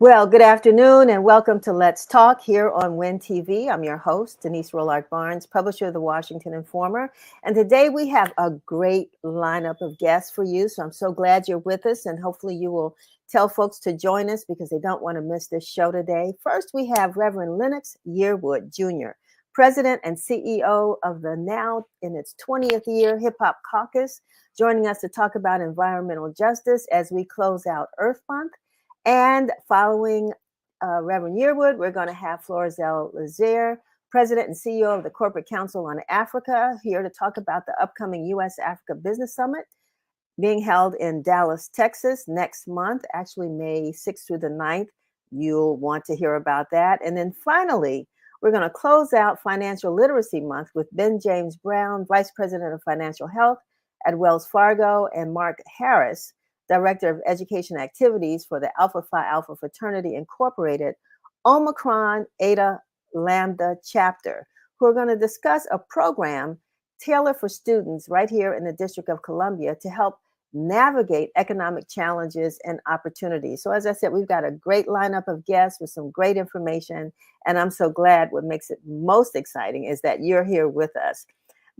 Well, good afternoon and welcome to Let's Talk here on WIN TV. I'm your host, Denise Rollard Barnes, publisher of the Washington Informer. And today we have a great lineup of guests for you. So I'm so glad you're with us, and hopefully you will tell folks to join us because they don't want to miss this show today. First, we have Reverend Lennox Yearwood, Jr., President and CEO of the now in its 20th year Hip Hop Caucus, joining us to talk about environmental justice as we close out Earth Month. And following Reverend Yearwood, we're going to have Florizelle Liser, President and CEO of the Corporate Council on Africa, here to talk about the upcoming U.S.-Africa Business Summit being held in Dallas, Texas next month, actually May 6th through the 9th. You'll want to hear about that. And then finally, we're going to close out Financial Literacy Month with Ben James Brown, Vice President of Financial Health at Wells Fargo, and Mark Harris, Director of Education Activities for the Alpha Phi Alpha Fraternity Incorporated, Omicron Eta Lambda chapter, who are going to discuss a program tailored for students right here in the District of Columbia to help navigate economic challenges and opportunities. So as I said, we've got a great lineup of guests with some great information, and I'm so glad. What makes it most exciting is that you're here with us.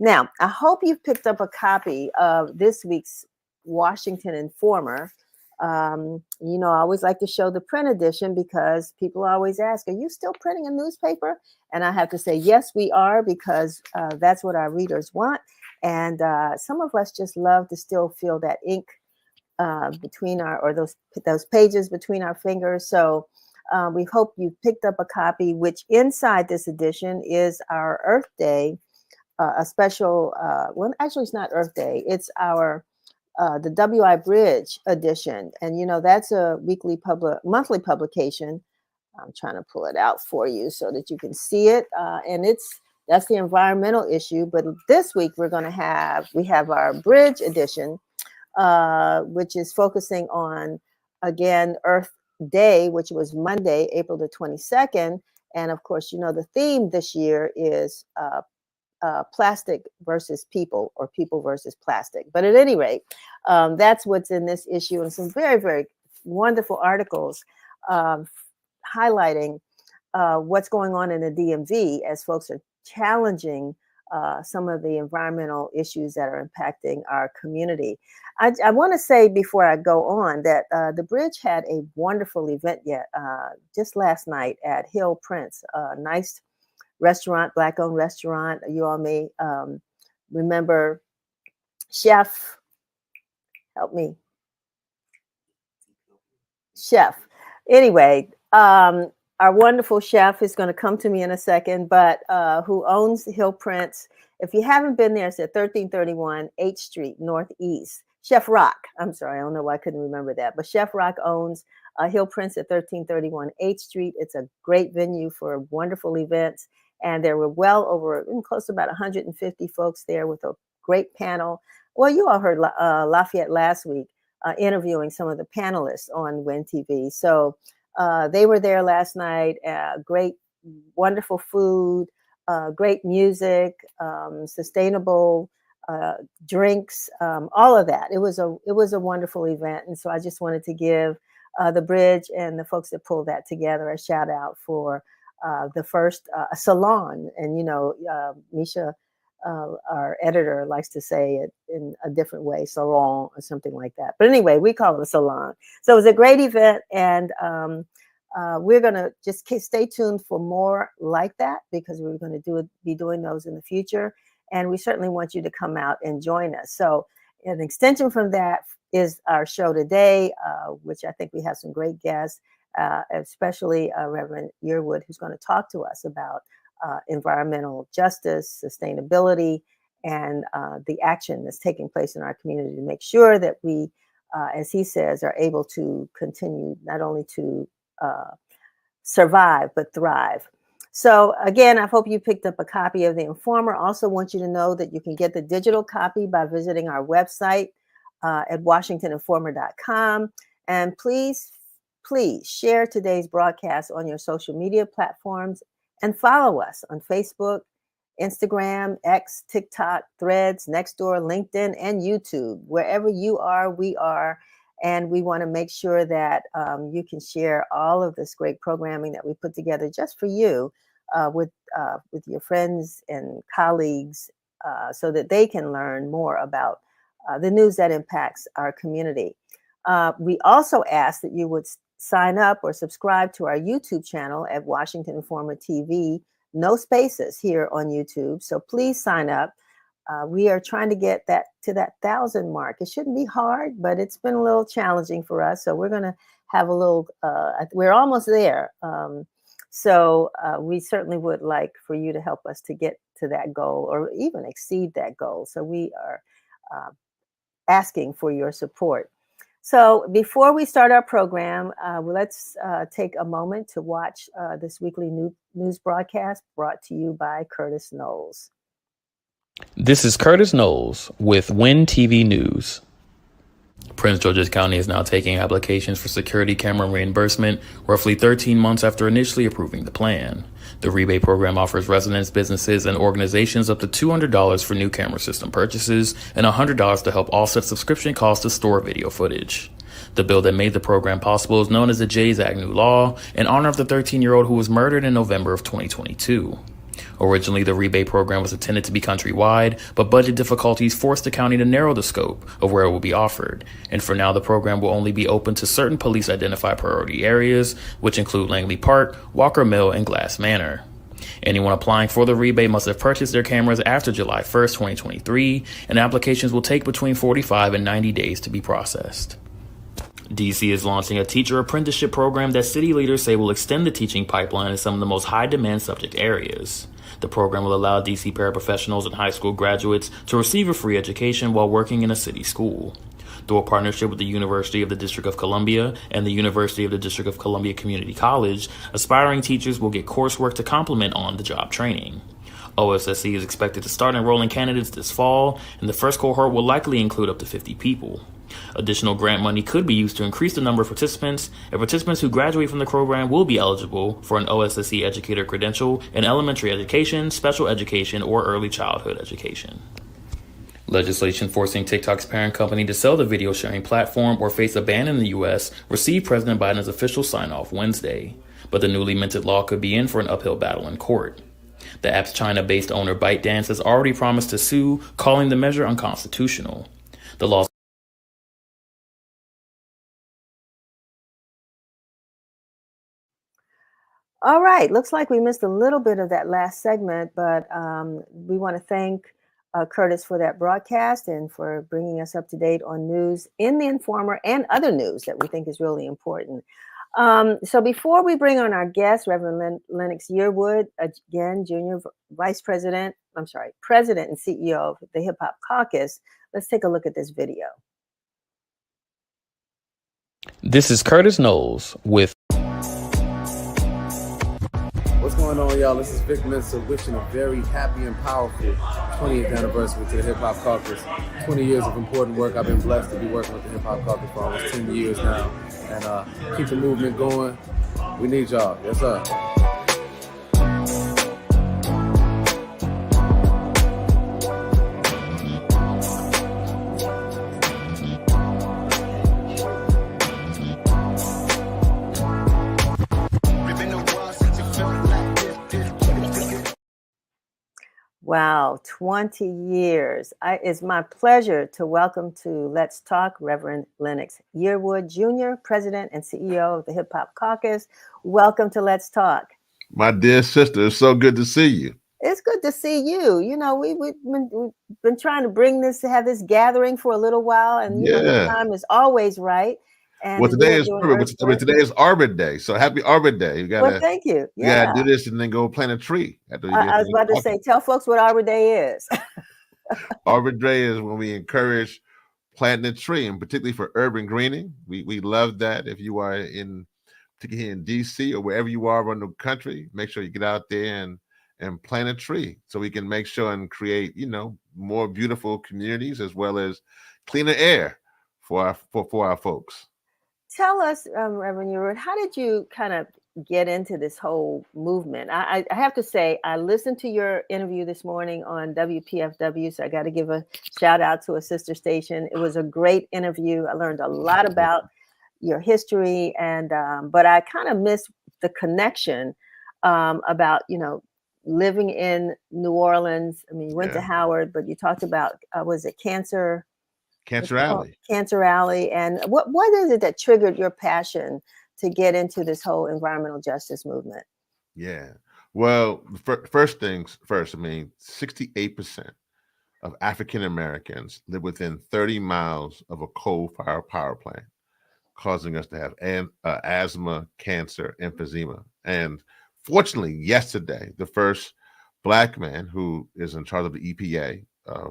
Now, I hope you've picked up a copy of this week's Washington Informer. I always like to show the print edition because people always ask, are you still printing a newspaper? And I have to say, yes, we are, because that's what our readers want. And some of us just love to still feel that ink between those pages between our fingers. So we hope you picked up a copy, which inside this edition is our Earth Day, a special, well, actually it's not Earth Day, it's our the WI Bridge edition. And, that's a monthly publication. I'm trying to pull it out for you so that you can see it. And that's the environmental issue. But this week we have our Bridge edition, which is focusing on, again, Earth Day, which was Monday, April the 22nd. And of course, the theme this year is plastic versus people, or people versus plastic. But at any rate, that's what's in this issue, and some very, very wonderful articles highlighting what's going on in the DMV as folks are challenging some of the environmental issues that are impacting our community. I want to say before I go on that the Bridge had a wonderful event just last night at Hill Prince, a nice restaurant, Black-owned restaurant. You all may remember Chef. Help me. Chef. Anyway, our wonderful chef is going to come to me in a second, but who owns Hill Prince. If you haven't been there, it's at 1331 8th Street Northeast. Chef Rock. I'm sorry, I don't know why I couldn't remember that. But Chef Rock owns Hill Prince at 1331 8th Street. It's a great venue for wonderful events. And there were close to about 150 folks there with a great panel. Well, you all heard Lafayette last week interviewing some of the panelists on WIN TV. So they were there last night. Great, wonderful food, great music, sustainable drinks, all of that. It was a wonderful event. And so I just wanted to give the Bridge and the folks that pulled that together a shout out for the first salon. And, Misha, our editor, likes to say it in a different way, salon or something like that. But anyway, we call it a salon. So it was a great event. And we're going to just stay tuned for more like that, because we're going to be doing those in the future. And we certainly want you to come out and join us. So an extension from that is our show today, which I think we have some great guests. Especially Reverend Yearwood, who's going to talk to us about environmental justice, sustainability, and the action that's taking place in our community to make sure that we, as he says, are able to continue not only to survive, but thrive. So again, I hope you picked up a copy of the Informer. Also want you to know that you can get the digital copy by visiting our website at washingtoninformer.com. And please share today's broadcast on your social media platforms and follow us on Facebook, Instagram, X, TikTok, Threads, Nextdoor, LinkedIn, and YouTube. Wherever you are, we are. And we want to make sure that you can share all of this great programming that we put together just for you with your friends and colleagues so that they can learn more about the news that impacts our community. We also ask that you would sign up or subscribe to our YouTube channel at Washington Informer TV. No spaces here on YouTube. So please sign up. We are trying to get that to that 1,000 mark. It shouldn't be hard, but it's been a little challenging for us. So we're going to have a little, we're almost there. So we certainly would like for you to help us to get to that goal or even exceed that goal. So we are asking for your support. So before we start our program, let's take a moment to watch this weekly news broadcast brought to you by Curtis Knowles. This is Curtis Knowles with WIN TV News. Prince George's County is now taking applications for security camera reimbursement roughly 13 months after initially approving the plan. The rebate program offers residents, businesses, and organizations up to $200 for new camera system purchases and $100 to help offset subscription costs to store video footage. The bill that made the program possible is known as the Jay's Act New Law, in honor of the 13-year-old who was murdered in November of 2022. Originally, the rebate program was intended to be countrywide, but budget difficulties forced the county to narrow the scope of where it will be offered. And for now, the program will only be open to certain police-identified priority areas, which include Langley Park, Walker Mill, and Glass Manor. Anyone applying for the rebate must have purchased their cameras after July 1st, 2023, and applications will take between 45 and 90 days to be processed. DC is launching a teacher apprenticeship program that city leaders say will extend the teaching pipeline in some of the most high-demand subject areas. The program will allow DC paraprofessionals and high school graduates to receive a free education while working in a city school. Through a partnership with the University of the District of Columbia and the University of the District of Columbia Community College, aspiring teachers will get coursework to complement on-the-job training. OSSC is expected to start enrolling candidates this fall, and the first cohort will likely include up to 50 people. Additional grant money could be used to increase the number of participants, and participants who graduate from the program will be eligible for an OSSC educator credential in elementary education, special education, or early childhood education. Legislation forcing TikTok's parent company to sell the video sharing platform or face a ban in the U.S. received President Biden's official sign-off Wednesday, but the newly minted law could be in for an uphill battle in court. The app's China-based owner ByteDance has already promised to sue, calling the measure unconstitutional. The law. All right, looks like we missed a little bit of that last segment, but we want to thank Curtis for that broadcast and for bringing us up to date on news in the Informer and other news that we think is really important. So before we bring on our guest, Reverend Lennox Yearwood, again, President and CEO of the Hip Hop Caucus, let's take a look at this video. This is Curtis Knowles with. What's going on, y'all? This is Vic Mensa wishing a very happy and powerful 20th anniversary to the Hip Hop Caucus. 20 years of important work. I've been blessed to be working with the Hip Hop Caucus for almost 10 years now. And keep the movement going. We need y'all. Yes, sir. Wow, 20 years. It's my pleasure to welcome to Let's Talk Reverend Lennox Yearwood, Jr., President and CEO of the Hip Hop Caucus. Welcome to Let's Talk. My dear sister, it's so good to see you. It's good to see you. You know, we've been trying to have this gathering for a little while, and you know, the time is always right. And well, today is Arbor Day, so happy Arbor Day. You gotta, thank you. You gotta do this and then go plant a tree. I was about to say, tell folks what Arbor Day is. Arbor Day is when we encourage planting a tree, and particularly for urban greening. We love that. If you are particularly here in DC or wherever you are around the country, make sure you get out there and plant a tree so we can make sure and create, more beautiful communities as well as cleaner air for our folks. Tell us, Reverend Yearwood, how did you kind of get into this whole movement. I have to say, I listened to your interview this morning on WPFW, so I got to give a shout out to a sister station. It was a great interview. I learned a lot about your history, and but I kind of missed the connection about living in New Orleans. I mean, you went to Howard, but you talked about was it Cancer? Cancer Alley. Cancer Alley. And what is it that triggered your passion to get into this whole environmental justice movement? Yeah. Well, first things first, I mean, 68% of African Americans live within 30 miles of a coal-fired power plant, causing us to have asthma, cancer, emphysema. And fortunately, yesterday, the first Black man who is in charge of the EPA,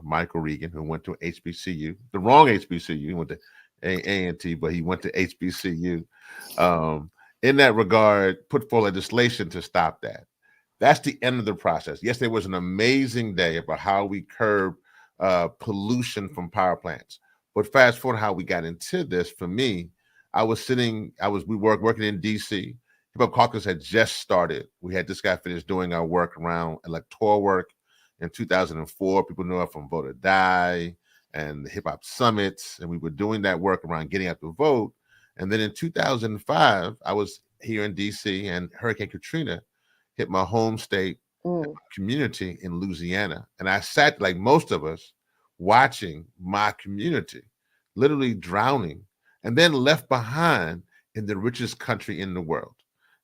Michael Regan, who went to HBCU, the wrong HBCU, he went to A&T, but he went to HBCU. In that regard, put forward legislation to stop that. That's the end of the process. Yes, there was an amazing day about how we curb pollution from power plants. But fast forward how we got into this, for me, we were working in DC. Hip Hop Caucus had just started. We had this guy finished doing our work around electoral work in 2004. People knew us from Vote or Die and the Hip Hop Summits. And we were doing that work around getting out the vote. And then in 2005, I was here in DC and Hurricane Katrina hit my home state community in Louisiana. And I sat, like most of us, watching my community literally drowning and then left behind in the richest country in the world.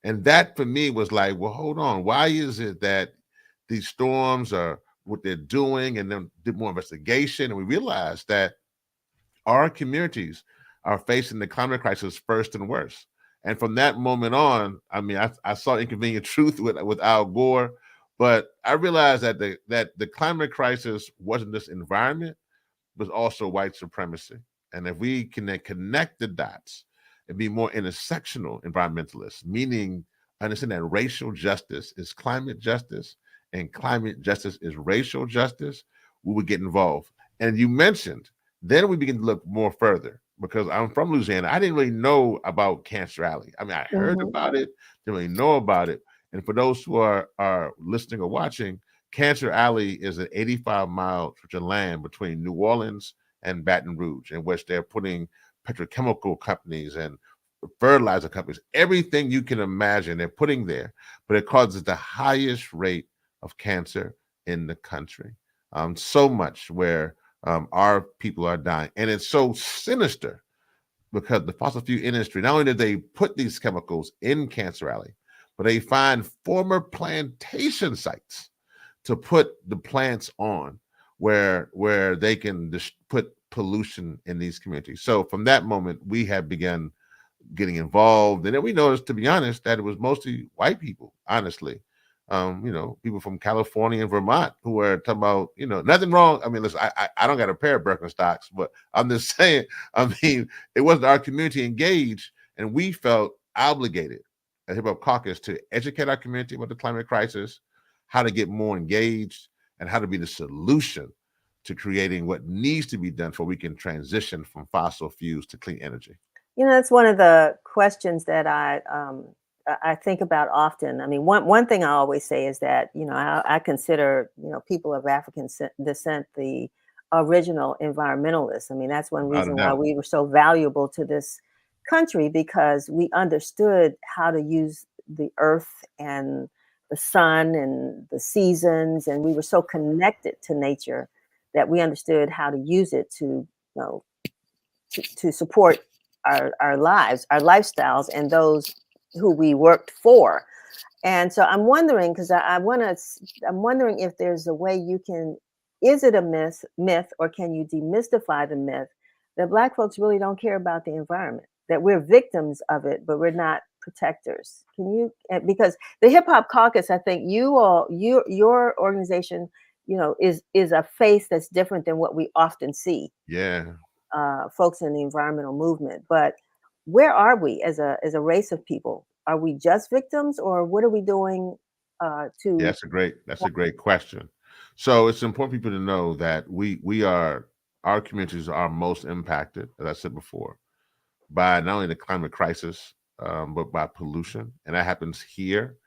And that for me was like, well, hold on. Why is it that these storms are what they're doing? And then did more investigation. And we realized that our communities are facing the climate crisis first and worst. And from that moment on, I mean, I saw Inconvenient Truth with Al Gore, but I realized that the climate crisis wasn't just environment, but also white supremacy. And if we can connect the dots and be more intersectional environmentalists, meaning understand that racial justice is climate justice and climate justice is racial justice, we would get involved. And you mentioned, then we begin to look more further. Because I'm from Louisiana, I didn't really know about Cancer Alley. I mean, I heard about it, didn't really know about it. And for those who are listening or watching, Cancer Alley is an 85-mile stretch of land between New Orleans and Baton Rouge, in which they're putting petrochemical companies and fertilizer companies, everything you can imagine they're putting there, but it causes the highest rate of cancer in the country. So much where our people are dying. And it's so sinister because the fossil fuel industry, not only did they put these chemicals in Cancer Alley, but they find former plantation sites to put the plants on where they can just put pollution in these communities. So from that moment, we have begun getting involved. And then we noticed, to be honest, that it was mostly white people, honestly. People from California and Vermont who were talking about, nothing wrong. I mean, listen, I don't got a pair of Birkenstocks, but I'm just saying, I mean, it wasn't our community engaged, and we felt obligated at Hip Hop Caucus to educate our community about the climate crisis, how to get more engaged, and how to be the solution to creating what needs to be done so we can transition from fossil fuels to clean energy. That's one of the questions that I think about often. I mean, one thing I always say is that, I consider, people of African descent the original environmentalists. I mean, that's one reason why we were so valuable to this country, because we understood how to use the earth and the sun and the seasons, and we were so connected to nature that we understood how to use it to, to support our lives, our lifestyles, and those who we worked for. And so I'm wondering, because I'm wondering if there's a way you can, is it a myth, or can you demystify the myth that Black folks really don't care about the environment, that we're victims of it, but we're not protectors? Can you, because the Hip Hop Caucus, I think your organization, is a face that's different than what we often see. Yeah. Folks in the environmental movement. But where are we as a race of people? Are we just victims, or what are we doing to? Yeah, that's a great question. So it's important for people to know that our communities are most impacted, as I said before, by not only the climate crisis, but by pollution. And that happens here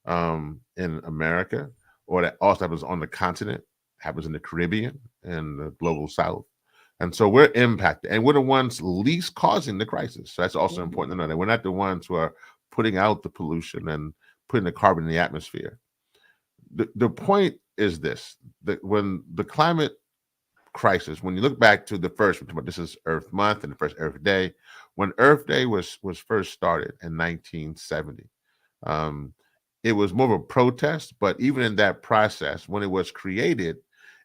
in America, or that also happens on the continent, happens in the Caribbean and the global South. And so we're impacted, and we're the ones least causing the crisis. So that's also important to know that we're not the ones who are putting out the pollution and putting the carbon in the atmosphere. The point is this, that when the climate crisis, when you look back to the first, this is Earth Month and the first Earth Day, when Earth Day was first started in 1970, it was more of a protest, but even in that process, when it was created,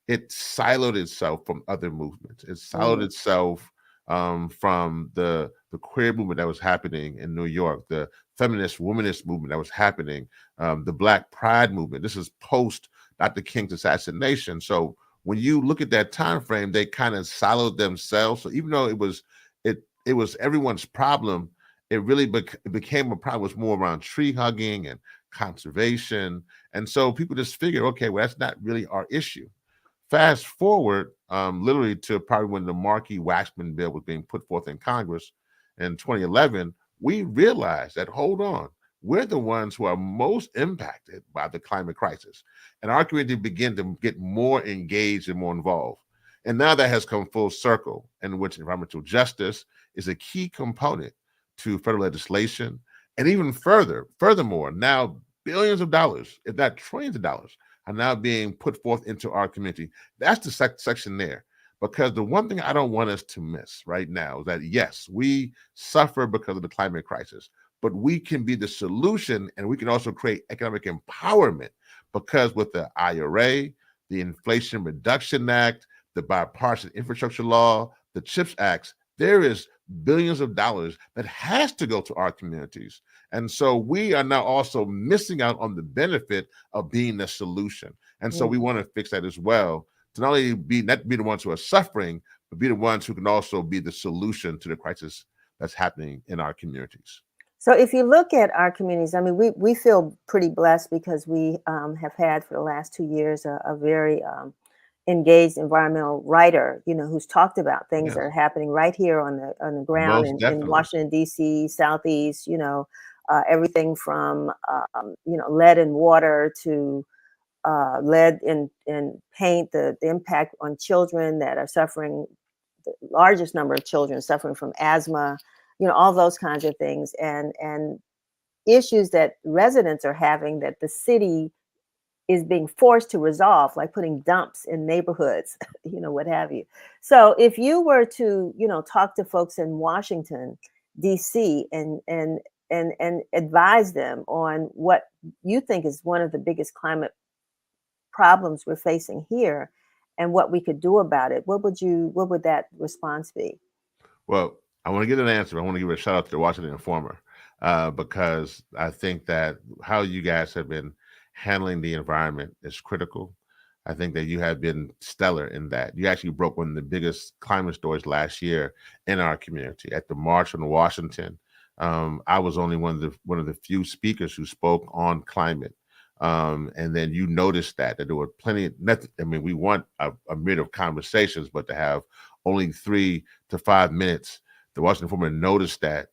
it siloed itself from other movements. It siloed itself from the queer movement that was happening in New York, the feminist, womanist movement that was happening, the Black Pride movement. This is post Dr. King's assassination. So when you look at that time frame, they kind of siloed themselves. So even though it was everyone's problem, it really became a problem. It was more around tree hugging and conservation. And so people just figure, okay, well, that's not really our issue. Fast forward literally to probably when the Markey Waxman bill was being put forth in Congress in 2011, we realized that, hold on, we're the ones who are most impacted by the climate crisis. And our community began to get more engaged and more involved. And now that has come full circle, in which environmental justice is a key component to federal legislation. And even furthermore, now billions of dollars, if not trillions of dollars, are now being put forth into our community. That's the section there. Because the one thing I don't want us to miss right now is that, yes, we suffer because of the climate crisis, but we can be the solution, and we can also create economic empowerment, because with the IRA, the Inflation Reduction Act, the Bipartisan Infrastructure Law, the CHIPS Acts, there is billions of dollars that has to go to our communities. And so we are now also missing out on the benefit of being the solution. And so we want to fix that as well, to not only not be the ones who are suffering, but be the ones who can also be the solution to the crisis that's happening in our communities. So if you look at our communities, I mean, we feel pretty blessed because we have had for the last 2 years a very engaged environmental writer, who's talked about things that are happening right here on the ground in Washington, D.C., Southeast, everything from, lead in water to lead in paint, the impact on children that are suffering, the largest number of children suffering from asthma, all those kinds of things, and issues that residents are having that the city is being forced to resolve, like putting dumps in neighborhoods, what have you. So if you were to, talk to folks in Washington, D.C. and advise them on what you think is one of the biggest climate problems we're facing here and what we could do about it, what would that response be? Well, I want to get an answer. I want to give a shout out to the Washington Informer, because I think that how you guys have been handling the environment is critical. I think that you have been stellar in that. You actually broke one of the biggest climate stories last year in our community at the March on Washington. I was only one of the few speakers who spoke on climate. And then you noticed that there were plenty. We want a minute of conversations, but to have only 3 to 5 minutes, the Washington Informer noticed that,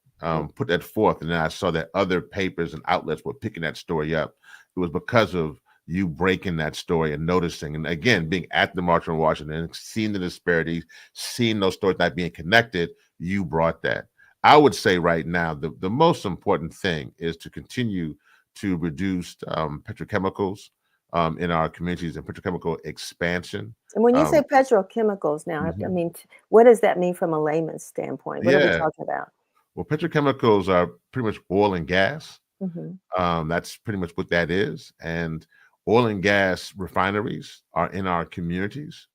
put that forth, and then I saw that other papers and outlets were picking that story up. It was because of you breaking that story and noticing, and again, being at the March on Washington, seeing the disparities, seeing those stories not being connected, you brought that. I would say right now, the most important thing is to continue to reduce petrochemicals in our communities and petrochemical expansion. And when you say petrochemicals now, I mean, what does that mean from a layman's standpoint? What are we talking about? Well, petrochemicals are pretty much oil and gas. That's pretty much what that is. And oil and gas refineries are in our communities.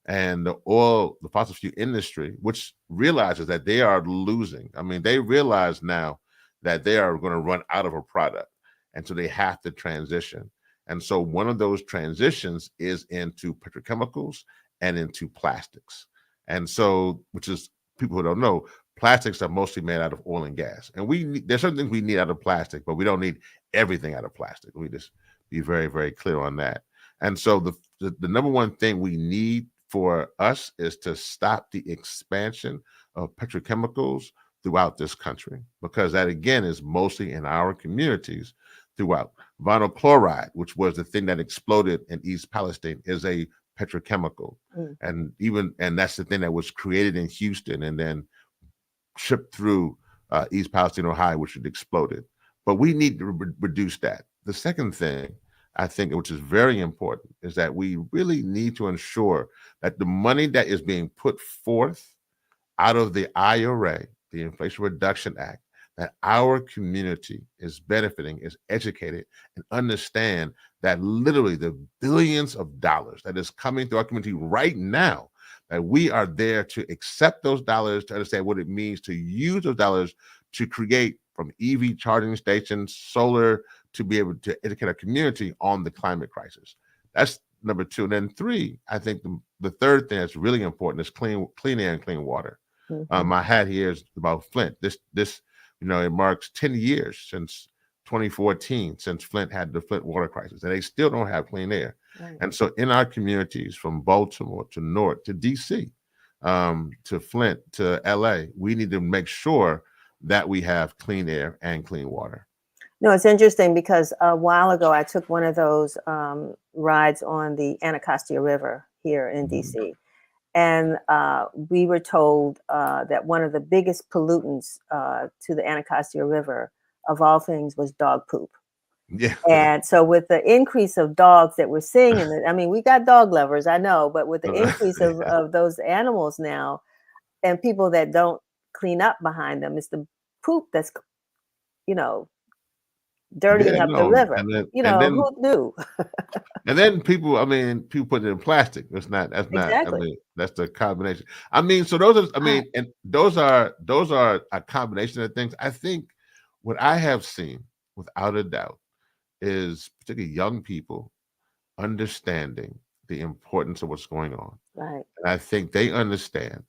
And the fossil fuel industry, which realizes that they are losing. I mean, they realize now that they are going to run out of a product. And so they have to transition. And so one of those transitions is into petrochemicals and into plastics. And so, which is, people who don't know, plastics are mostly made out of oil and gas. And there's certain things we need out of plastic, but we don't need everything out of plastic. We just be very, very clear on that. And so the number one thing we need for us is to stop the expansion of petrochemicals throughout this country, because that again is mostly in our communities throughout. Vinyl chloride, which was the thing that exploded in East Palestine, is a petrochemical. And that's the thing that was created in Houston and then shipped through East Palestine, Ohio, which had exploded. But we need to reduce that. The second thing, I think, which is very important, is that we really need to ensure that the money that is being put forth out of the IRA, the Inflation Reduction Act, that our community is benefiting, is educated, and understand that literally the billions of dollars that is coming through our community right now, that we are there to accept those dollars, to understand what it means to use those dollars to create from EV charging stations, solar, to be able to educate our community on the climate crisis. That's number two. And then three, I think the third thing that's really important is clean air and clean water. My hat here is about Flint. This it marks 10 years since 2014, since Flint had the Flint water crisis, and they still don't have clean air. Right. And so in our communities, from Baltimore to Newark to DC, to Flint to LA, we need to make sure that we have clean air and clean water. No, it's interesting because a while ago I took one of those rides on the Anacostia River here in DC. And we were told that one of the biggest pollutants to the Anacostia River, of all things, was dog poop. Yeah. And so with the increase of dogs that we're seeing in it, I mean, we got dog lovers, I know, but with the increase of those animals now and people that don't clean up behind them, it's the poop that's, dirtying up the river. Who knew? And then people put it in plastic. That's not, that's the combination. So those are, and those are a combination of things. I think what I have seen, without a doubt, is particularly young people understanding the importance of what's going on. Right. And I think they understand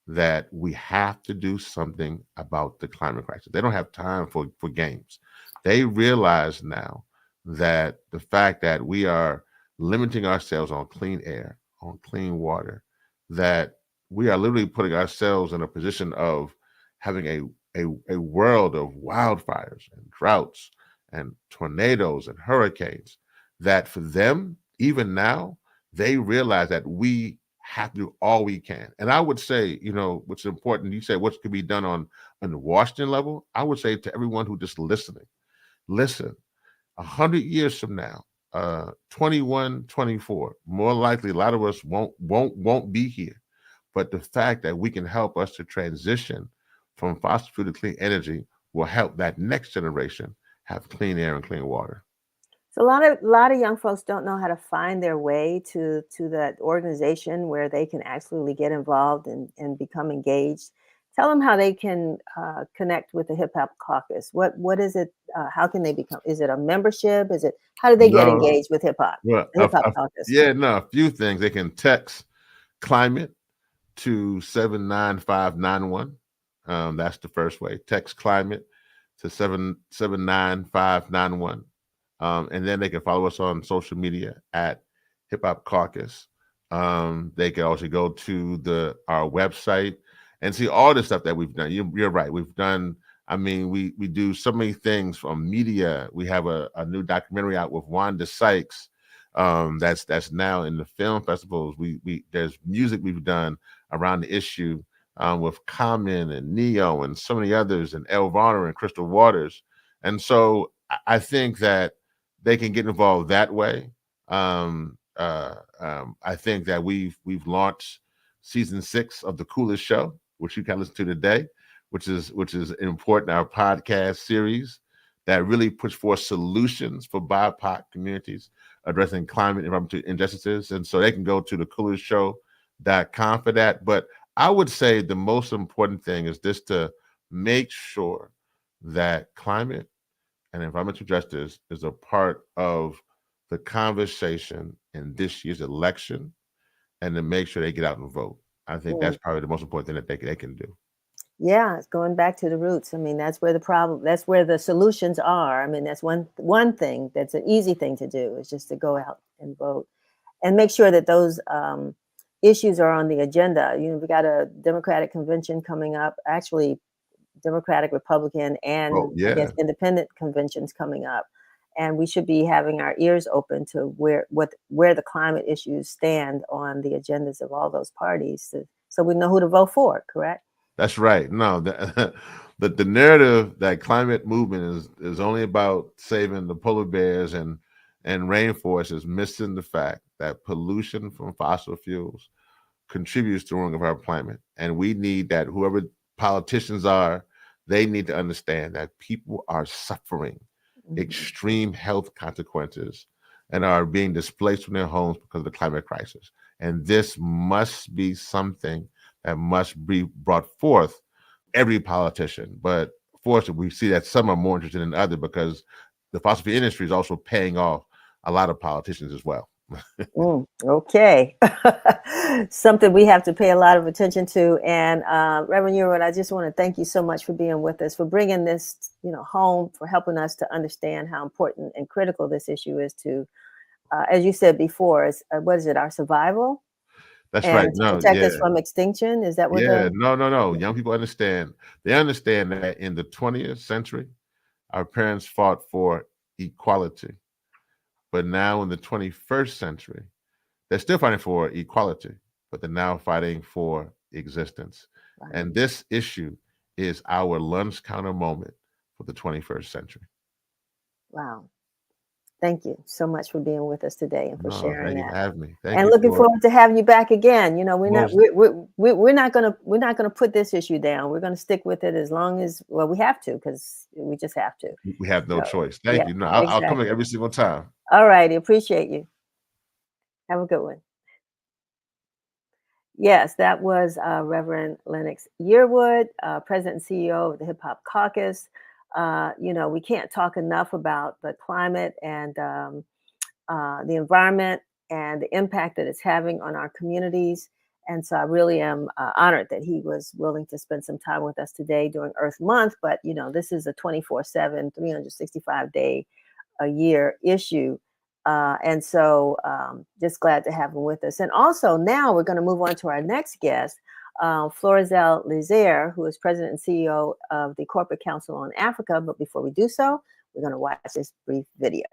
that we have to do something about the climate crisis. They don't have time for games. They realize now that the fact that we are limiting ourselves on clean air, on clean water, that we are literally putting ourselves in a position of having a world of wildfires and droughts and tornadoes and hurricanes, that for them, even now, they realize that we have to do all we can. And I would say, what's important, you say what could be done on the Washington level, I would say to everyone who just listening, listen, 100 years from now, 21, 24, more likely a lot of us won't be here. But the fact that we can help us to transition from fossil fuel to clean energy will help that next generation have clean air and clean water. So a lot of young folks don't know how to find their way to that organization where they can actually get involved and become engaged. Tell them how they can connect with the Hip Hop Caucus. What is it? How can they become? Is it a membership? How do they get engaged with hip hop? Well, Hip Hop Caucus. A few things. They can text climate to 79591. That's the first way. Text climate to 79591. And then they can follow us on social media at Hip Hop Caucus. They can also go to our website and see all the stuff that we've done. You're right. We've done, we do so many things from media. We have a new documentary out with Wanda Sykes that's now in the film festivals. There's music we've done around the issue with Common and Neo and so many others, and El Varner and Crystal Waters. And so I think that they can get involved that way. I think that we've launched season 6 of The Coolest Show, which you can listen to today, which is important, our podcast series that really puts forth solutions for BIPOC communities addressing climate and environmental injustices. And so they can go to thecoolestshow.com for that. But I would say the most important thing is just to make sure that climate and environmental justice is a part of the conversation in this year's election, and to make sure they get out and vote. I think that's probably the most important thing that they can do. Yeah, it's going back to the roots. That's where that's where the solutions are. That's one thing that's an easy thing to do, is just to go out and vote and make sure that those issues are on the agenda. We got a Democratic convention coming up. Actually, Democratic, Republican, and Oh, I guess yeah. independent conventions coming up. And we should be having our ears open to where the climate issues stand on the agendas of all those parties, so we know who to vote for. Correct? That's right. No, the narrative that climate movement is only about saving the polar bears and rainforests is missing the fact that pollution from fossil fuels contributes to the ruining of our planet. And we need that whoever politicians are, they need to understand that people are suffering extreme health consequences and are being displaced from their homes because of the climate crisis. And this must be something that must be brought forth every politician. But fortunately, we see that some are more interested than others because the fossil fuel industry is also paying off a lot of politicians as well. Okay. Something we have to pay a lot of attention to. And Reverend Yearwood, I just want to thank you so much for being with us, for bringing this, home, for helping us to understand how important and critical this issue is to, as you said before, what is it, our survival? That's And right. to No, protect yeah. us from extinction? Is that what Yeah, no. Young people understand. They understand that in the 20th century, our parents fought for equality. But now in the 21st century, they're still fighting for equality, but they're now fighting for existence. Right. And this issue is our lunch counter moment for the 21st century. Wow. Thank you so much for being with us today and for sharing thank you that. for having me. And looking forward to having you back again. We're not gonna put this issue down. We're gonna stick with it as long as we have to, because we just have to. We have no choice. Thank you. No, Exactly. I'll come in every single time. All righty, appreciate you. Have a good one. Yes, that was Reverend Lennox Yearwood, President and CEO of the Hip Hop Caucus. We can't talk enough about the climate and the environment and the impact that it's having on our communities. And so I really am honored that he was willing to spend some time with us today during Earth Month. But, this is a 24/7, 365-day a year issue. And so just glad to have him with us. And also now we're going to move on to our next guest, Florizelle Liser, who is President and CEO of the Corporate Council on Africa. But before we do so, we're going to watch this brief video.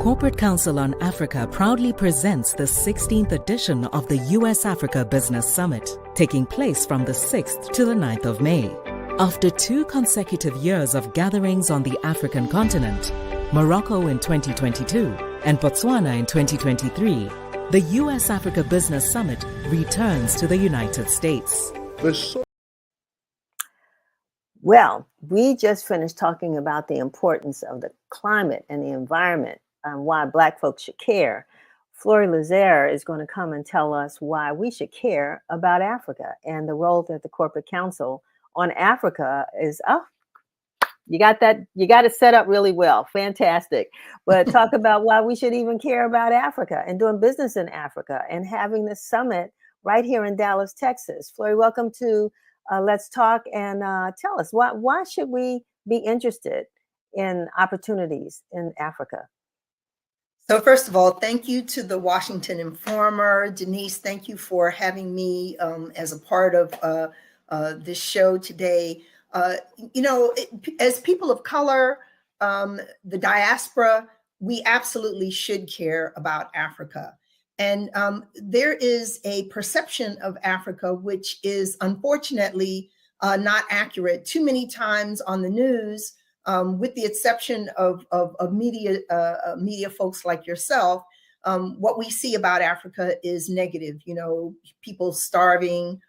Corporate Council on Africa proudly presents the 16th edition of the U.S.-Africa Business Summit, taking place from the 6th to the 9th of May. After 2 consecutive years of gatherings on the African continent, Morocco in 2022 and Botswana in 2023, the U.S.-Africa Business Summit returns to the United States. Well, we just finished talking about the importance of the climate and the environment and why Black folks should care. Flory Liser is going to come and tell us why we should care about Africa and the role that the Corporate Council on Africa is. You got it set up really well. Fantastic. But talk about why we should even care about Africa and doing business in Africa and having this summit right here in Dallas, Texas. Flory, welcome to Let's Talk, and tell us why should we be interested in opportunities in Africa? So first of all, thank you to the Washington Informer. Denise, thank you for having me as a part of this show today. As people of color, the diaspora, we absolutely should care about Africa. And there is a perception of Africa which is unfortunately not accurate. Too many times on the news, with the exception of media folks like yourself, what we see about Africa is negative. People starving,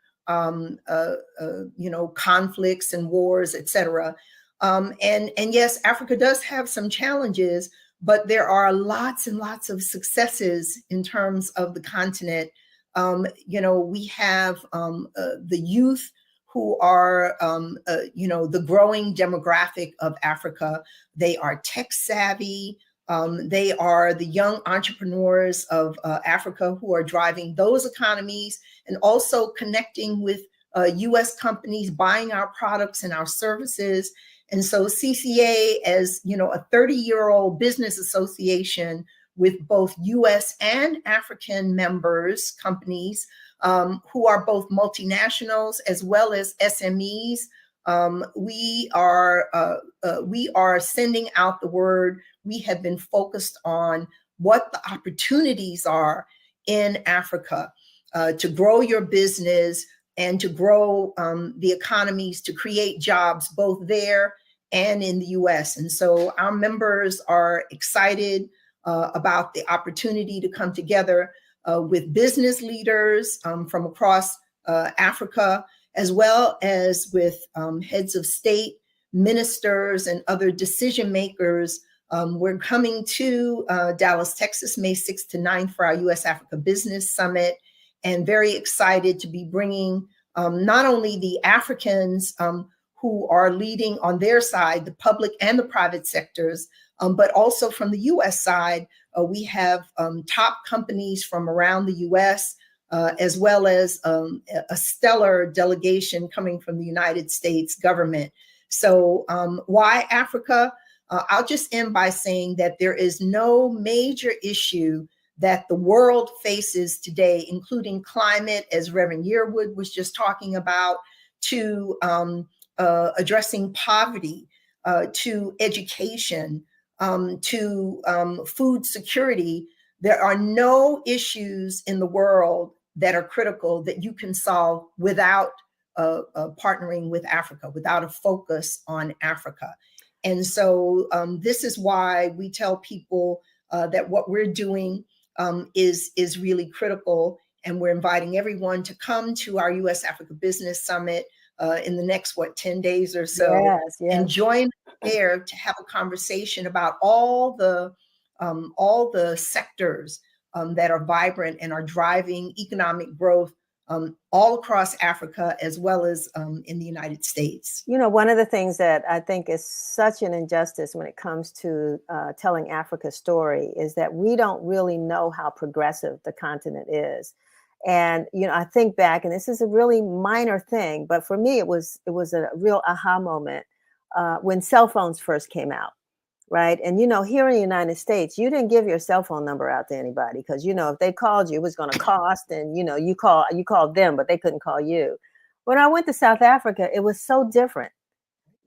conflicts and wars, etc. And yes, Africa does have some challenges, but there are lots and lots of successes in terms of the continent. We have the youth who are, the growing demographic of Africa. They are tech savvy. They are the young entrepreneurs of Africa who are driving those economies and also connecting with U.S. companies buying our products and our services. And so CCA, as a 30-year-old business association, with both U.S. and African members, companies who are both multinationals as well as SMEs. We are sending out the word. We have been focused on what the opportunities are in Africa to grow your business and to grow the economies, to create jobs both there and in the US. And so our members are excited about the opportunity to come together with business leaders from across Africa, as well as with heads of state, ministers, and other decision makers. We're coming to Dallas, Texas, May 6th to 9th for our US Africa Business Summit, and very excited to be bringing not only the Africans who are leading on their side, the public and the private sectors, but also from the US side, we have top companies from around the US, as well as a stellar delegation coming from the United States government. So why Africa? I'll just end by saying that there is no major issue that the world faces today, including climate, as Reverend Yearwood was just talking about, to addressing poverty, to education, to food security. There are no issues in the world that are critical that you can solve without partnering with Africa, without a focus on Africa. And so this is why we tell people that what we're doing is really critical. And we're inviting everyone to come to our U.S. Africa Business Summit in the next, 10 days or so, Yes. and join there to have a conversation about all the sectors that are vibrant and are driving economic growth all across Africa, as well as in the United States. You know, one of the things that I think is such an injustice when it comes to telling Africa's story is that we don't really know how progressive the continent is. And, you know, I think back, and this is a really minor thing, but for me, it was a real aha moment when cell phones first came out. Right. And, you know, here in the United States, you didn't give your cell phone number out to anybody because, you know, if they called you, it was going to cost. And, you know, you called them, but they couldn't call you. When I went to South Africa, it was so different.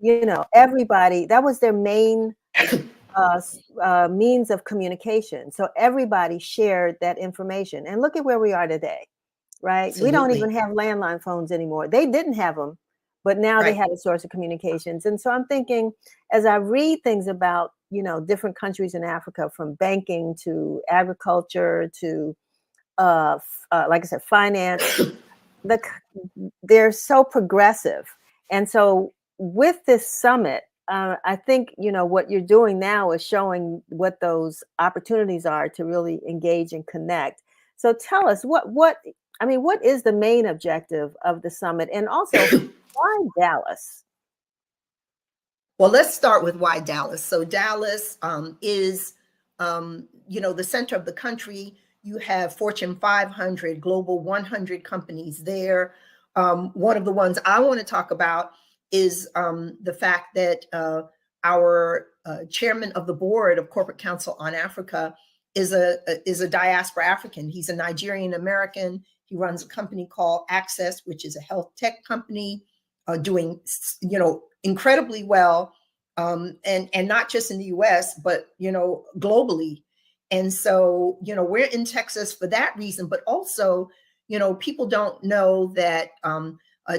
You know, everybody, that was their main means of communication. So everybody shared that information. And look at where we are today. Right. Absolutely. We don't even have landline phones anymore. They didn't have them. But now they have a source of communications. And so I'm thinking, as I read things about, you know, different countries in Africa, from banking to agriculture to, like I said, finance, they're so progressive. And so with this summit, I think, you know, what you're doing now is showing what those opportunities are to really engage and connect. So tell us what is the main objective of the summit? And also, why Dallas? Well, let's start with why Dallas. So Dallas is, you know, the center of the country. You have Fortune 500, Global 100 companies there. One of the ones I want to talk about is the fact that our chairman of the board of Corporate Council on Africa is a diaspora African. He's a Nigerian American. He runs a company called Access, which is a health tech company, doing, you know, incredibly well, and not just in the US, but, you know, globally. And so, you know, we're in Texas for that reason, but also, you know, people don't know that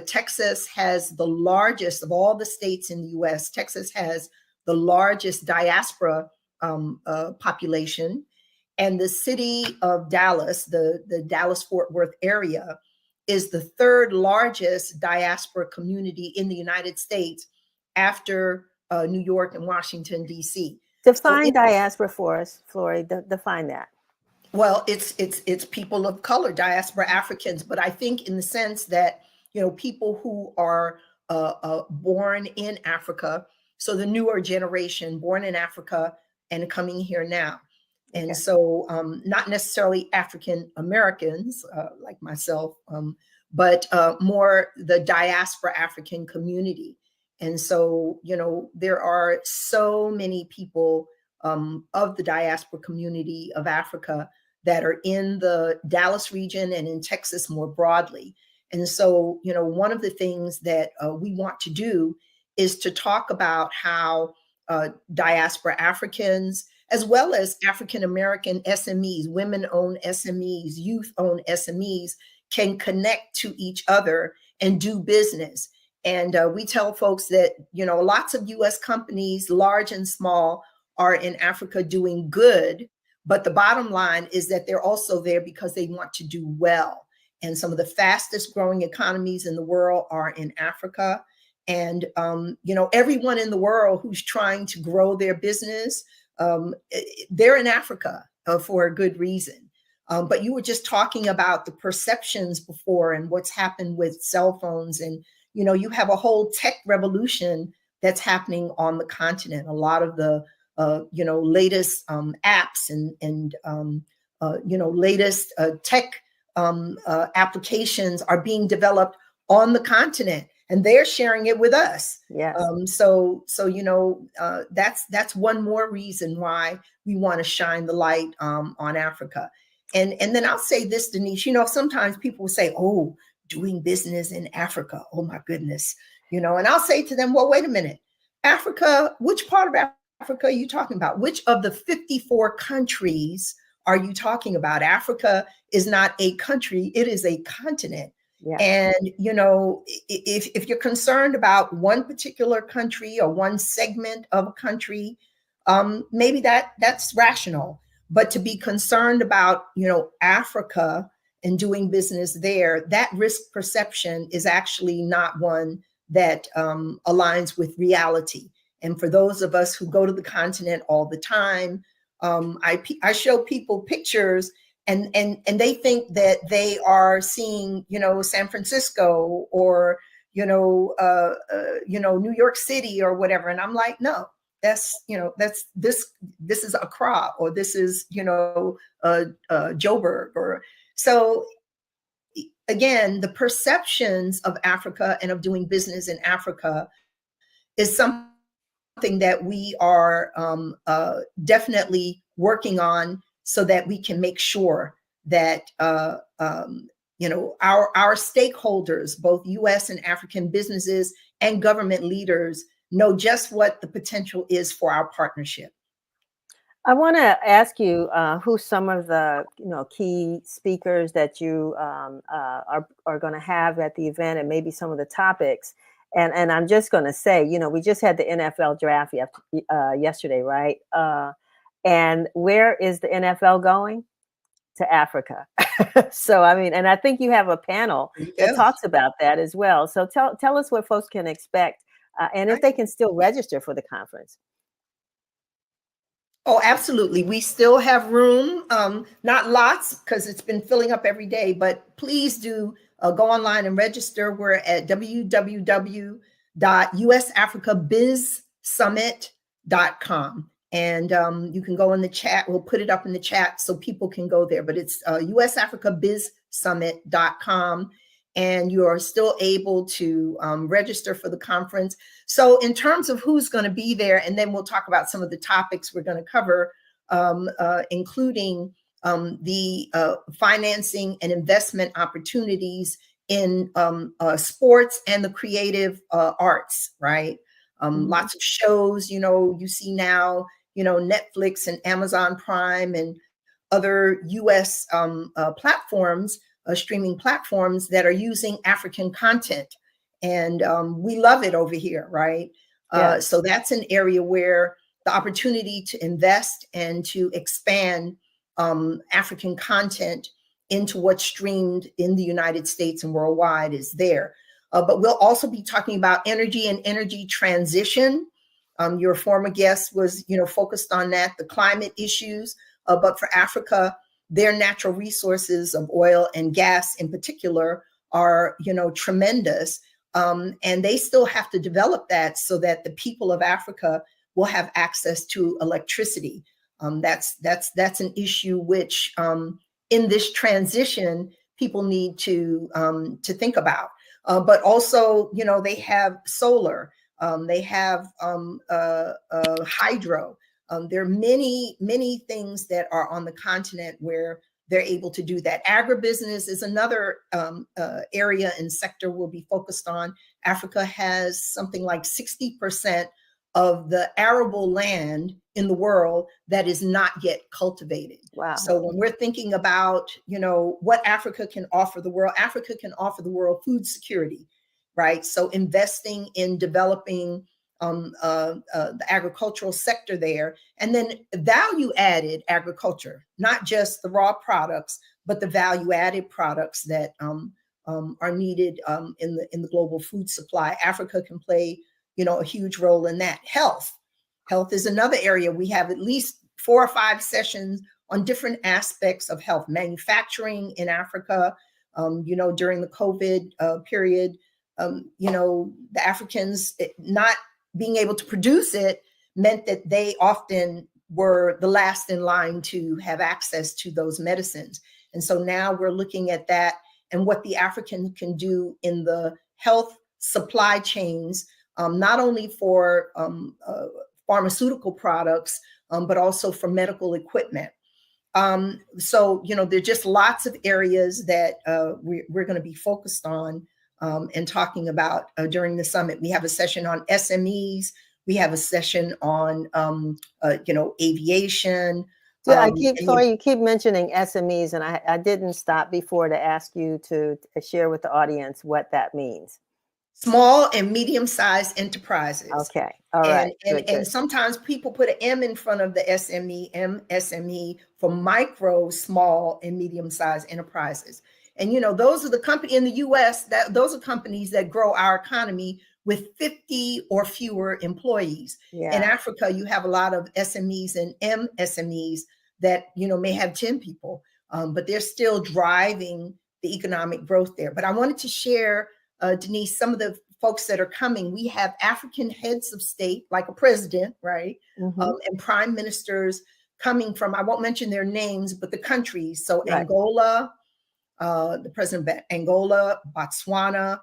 Texas has the largest of all the states in the US. Texas has the largest diaspora population. And the city of Dallas, the Dallas-Fort Worth area, is the third largest diaspora community in the United States after New York and Washington, D.C. Define diaspora for us, Flori. Define that. Well, it's people of color, diaspora Africans, but I think in the sense that, you know, people who are born in Africa, so the newer generation born in Africa and coming here now. And so not necessarily African Americans like myself, but more the diaspora African community. And so, you know, there are so many people of the diaspora community of Africa that are in the Dallas region and in Texas more broadly. And so, one of the things that we want to do is to talk about how diaspora Africans, as well as African American SMEs, women-owned SMEs, youth-owned SMEs, can connect to each other and do business. And we tell folks that, lots of US companies, large and small, are in Africa doing good. But the bottom line is that they're also there because they want to do well. And some of the fastest growing economies in the world are in Africa. And, everyone in the world who's trying to grow their business, they're in Africa for a good reason. But you were just talking about the perceptions before and what's happened with cell phones. And, you have a whole tech revolution that's happening on the continent. A lot of the, latest apps and latest tech applications are being developed on the continent, and they're sharing it with us. Yes. That's one more reason why we want to shine the light on Africa. And then I'll say this, Denise, sometimes people will say, oh, doing business in Africa. Oh my goodness. And I'll say to them, well, wait a minute, Africa, which part of Africa are you talking about? Which of the 54 countries are you talking about? Africa is not a country, it is a continent. Yeah. And, if you're concerned about one particular country or one segment of a country, maybe that's rational. But to be concerned about, Africa and doing business there, that risk perception is actually not one that aligns with reality. And for those of us who go to the continent all the time, I show people pictures and they think that they are seeing, San Francisco or, New York City or whatever. And I'm like, no, this is Accra, or this is, Joburg. Or so again, the perceptions of Africa and of doing business in Africa is something that we are definitely working on, so that we can make sure that our stakeholders, both U.S. and African businesses and government leaders, know just what the potential is for our partnership. I want to ask you who some of the key speakers that you are going to have at the event, and maybe some of the topics. And I'm just going to say, we just had the NFL draft yesterday, right? And where is the NFL going? To Africa. So, and I think you have a panel that talks about that as well. So tell us what folks can expect and if they can still register for the conference. Oh, absolutely. We still have room, not lots, because it's been filling up every day, but please do go online and register. We're at www.usafricabizsummit.com. And you can go in the chat. We'll put it up in the chat so people can go there. But it's usafricabizsummit.com. And you are still able to register for the conference. So in terms of who's going to be there, and then we'll talk about some of the topics we're going to cover, including the financing and investment opportunities in sports and the creative arts, right? Lots of shows, you see now, Netflix and Amazon Prime and other US platforms, streaming platforms that are using African content. And we love it over here, right? Yeah. So that's an area where the opportunity to invest and to expand African content into what's streamed in the United States and worldwide is there. But we'll also be talking about energy and energy transition. Your former guest was, focused on that, the climate issues. But for Africa, their natural resources of oil and gas in particular are, tremendous. And they still have to develop that so that the people of Africa will have access to electricity. That's an issue which in this transition, people need to think about. But also, they have solar, they have hydro, There are many things that are on the continent where they're able to do that. Agribusiness is another area and sector we'll be focused on. Africa has something like 60% of the arable land in the world that is not yet cultivated. Wow. So when we're thinking about, what Africa can offer the world, Africa can offer the world food security, right? So investing in developing the agricultural sector there, and then value added agriculture, not just the raw products, but the value added products that are needed in the global food supply. Africa can play, a huge role in that. Health is another area. We have at least 4 or 5 sessions on different aspects of health. Manufacturing in Africa, during the COVID period, the Africans not being able to produce it meant that they often were the last in line to have access to those medicines. And so now we're looking at that and what the African can do in the health supply chains, not only for pharmaceutical products, but also for medical equipment. So, there are just lots of areas that we're going to be focused on and talking about during the summit. We have a session on SMEs. We have a session on, aviation. You keep mentioning SMEs, and I didn't stop before to ask you to share with the audience what that means. Small and medium-sized enterprises. Okay. All right. And sometimes people put an M in front of the MSME for micro, small, and medium-sized enterprises. And, those are the company in the US, those are companies that grow our economy with 50 or fewer employees. Yeah. In Africa, you have a lot of SMEs and MSMEs that, may have 10 people, but they're still driving the economic growth there. But I wanted to share, Denise, some of the folks that are coming. We have African heads of state, like a president, right? Mm-hmm. And prime ministers coming from, I won't mention their names, but the countries. So right. Angola, the president of Angola, Botswana,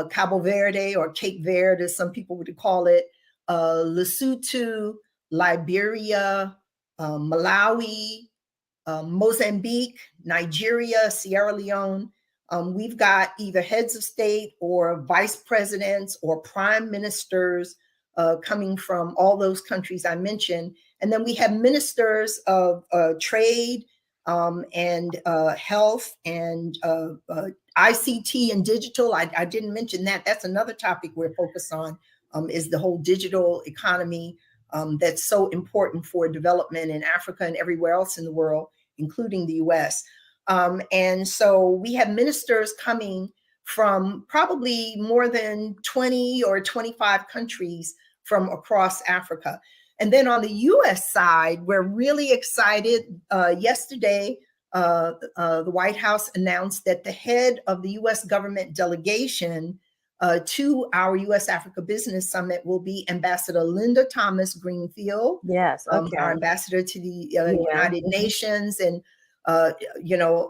Cabo Verde, or Cape Verde, as some people would call it, Lesotho, Liberia, Malawi, Mozambique, Nigeria, Sierra Leone. We've got either heads of state or vice presidents or prime ministers coming from all those countries I mentioned. And then we have ministers of trade and health and ICT and digital. I didn't mention that. That's another topic we're focused on, is the whole digital economy that's so important for development in Africa and everywhere else in the world, including the US. And so we have ministers coming from probably more than 20 or 25 countries from across Africa. And then on the US side, we're really excited. Yesterday, the White House announced that the head of the US government delegation to our US Africa Business Summit will be Ambassador Linda Thomas Greenfield. Yes, okay. Our ambassador to the United Nations, and a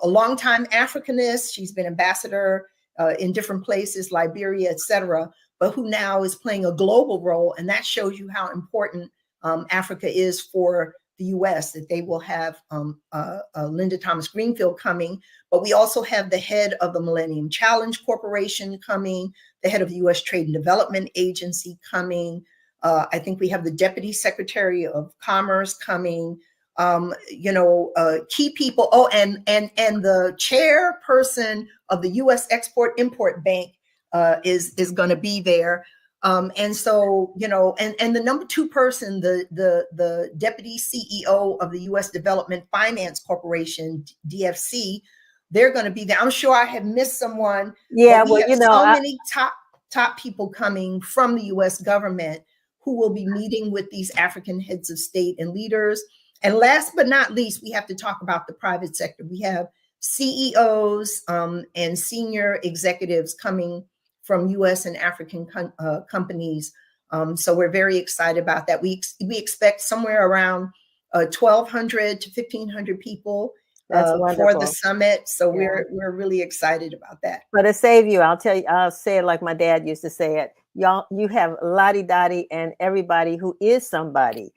longtime Africanist. She's been ambassador in different places, Liberia, et cetera, but who now is playing a global role. And that shows you how important Africa is for the US, that they will have Linda Thomas Greenfield coming. But we also have the head of the Millennium Challenge Corporation coming, the head of the US Trade and Development Agency coming. I think we have the Deputy Secretary of Commerce coming. Key people. Oh, and the chairperson of the U.S. Export-Import Bank is going to be there. And so, and the number 2 person, the deputy CEO of the U.S. Development Finance Corporation, DFC, they're going to be there. I'm sure I have missed someone. Yeah, well, so many top people coming from the U.S. government who will be meeting with these African heads of state and leaders. And last but not least, we have to talk about the private sector. We have CEOs and senior executives coming from U.S. and African companies. So we're very excited about that. We expect somewhere around 1,200 to 1,500 people That's for the wonderful. summit. So Yeah. we're really excited about that. But to save you, I'll tell you, I'll say it like my dad used to say it. Y'all, you have Lottie Dottie and everybody who is somebody